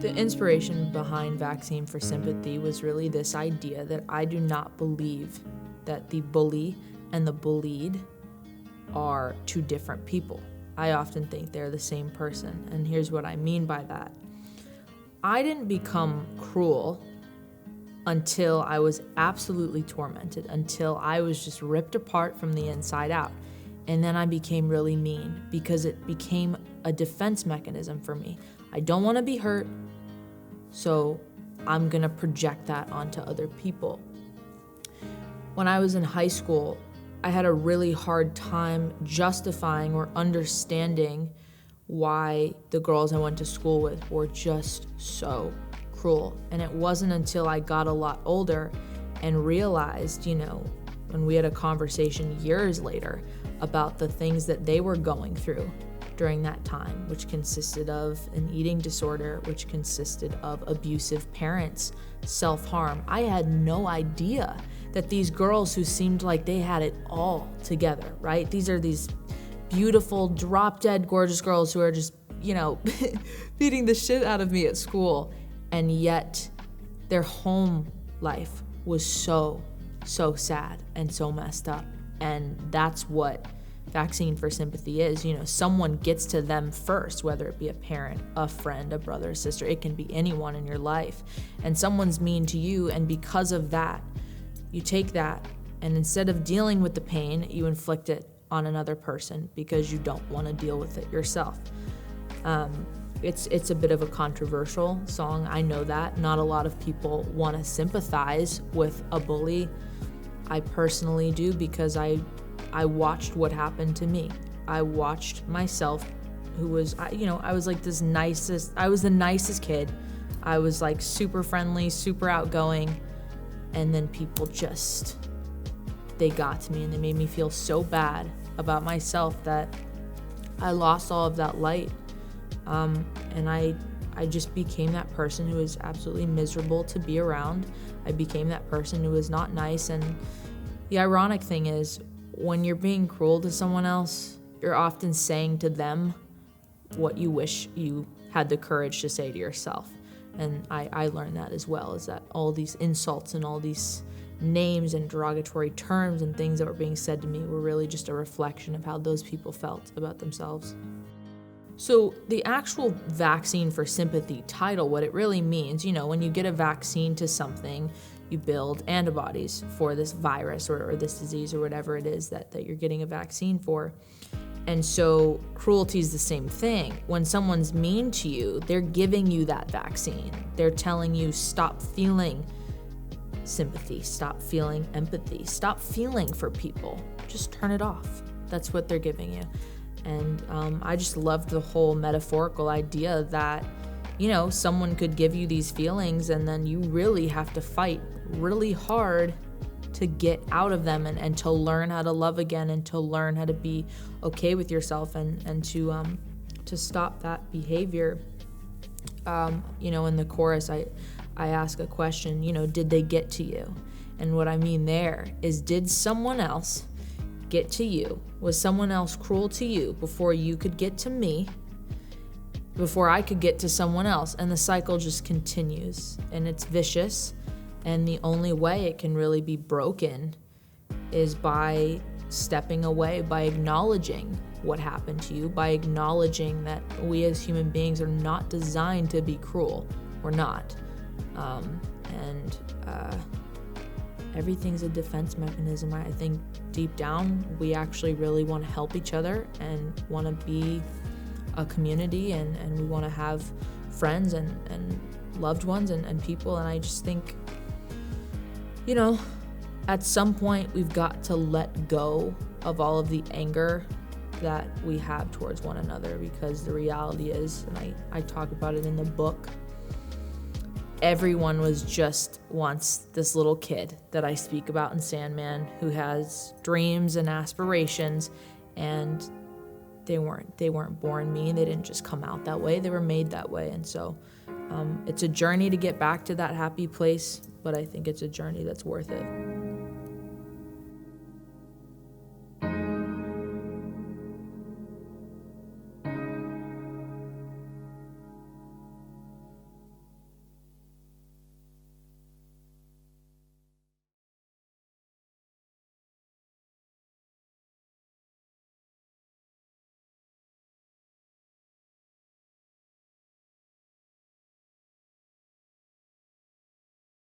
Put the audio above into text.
The inspiration behind Vaccine for Sympathy was really this idea that I do not believe that the bully and the bullied are two different people. I often think they're the same person, and here's what I mean by that. I didn't become cruel until I was absolutely tormented, until I was just ripped apart from the inside out. And then I became really mean because it became a defense mechanism for me. I don't want to be hurt, so I'm going to project that onto other people. When I was in high school, I had a really hard time justifying or understanding why the girls I went to school with were just so cruel. And it wasn't until I got a lot older and realized, when we had a conversation years later about the things that they were going through during that time, which consisted of an eating disorder, which consisted of abusive parents, self-harm. I had no idea that these girls who seemed like they had it all together, right? These are these beautiful, drop-dead gorgeous girls who are just, beating the shit out of me at school. And yet their home life was so sad and so messed up. And that's what Vaccine for Sympathy is. Someone gets to them first, whether it be a parent, a friend, a brother, a sister. It can be anyone in your life. And someone's mean to you, and because of that, you take that, and instead of dealing with the pain, you inflict it on another person because you don't want to deal with it yourself. It's a bit of a controversial song. I know that. Not a lot of people want to sympathize with a bully. I personally do because I watched what happened to me. I watched myself, who was, I was like I was the nicest kid. I was like super friendly, super outgoing. And then people they got to me and they made me feel so bad about myself that I lost all of that light. And I just became that person who was absolutely miserable to be around. I became that person who was not nice. And the ironic thing is, when you're being cruel to someone else, you're often saying to them what you wish you had the courage to say to yourself. And I learned that as well, is that all these insults and all these names and derogatory terms and things that were being said to me were really just a reflection of how those people felt about themselves. So the actual Vaccine for Sympathy title, what it really means, when you get a vaccine to something, you build antibodies for this virus or this disease or whatever it is that you're getting a vaccine for. And so cruelty is the same thing. When someone's mean to you, they're giving you that vaccine. They're telling you, stop feeling sympathy, stop feeling empathy, stop feeling for people. Just turn it off. That's what they're giving you. And I just loved the whole metaphorical idea that, someone could give you these feelings and then you really have to fight really hard to get out of them and to learn how to love again and to learn how to be okay with yourself and to stop that behavior. In the chorus, I ask a question, did they get to you? And what I mean there is, did someone else get to you? Was someone else cruel to you before you could get to me, before I could get to someone else? And the cycle just continues, and it's vicious. And the only way it can really be broken is by stepping away, by acknowledging what happened to you, by acknowledging that we as human beings are not designed to be cruel. We're not. Everything's a defense mechanism. I think deep down, we actually really want to help each other and want to be a community, and we want to have friends and loved ones and people. And I just think, at some point we've got to let go of all of the anger that we have towards one another, because the reality is, and I talk about it in the book, everyone was just once this little kid that I speak about in Sandman who has dreams and aspirations, and they weren't born mean. They didn't just come out that way. They were made that way. And so it's a journey to get back to that happy place, but I think it's a journey that's worth it.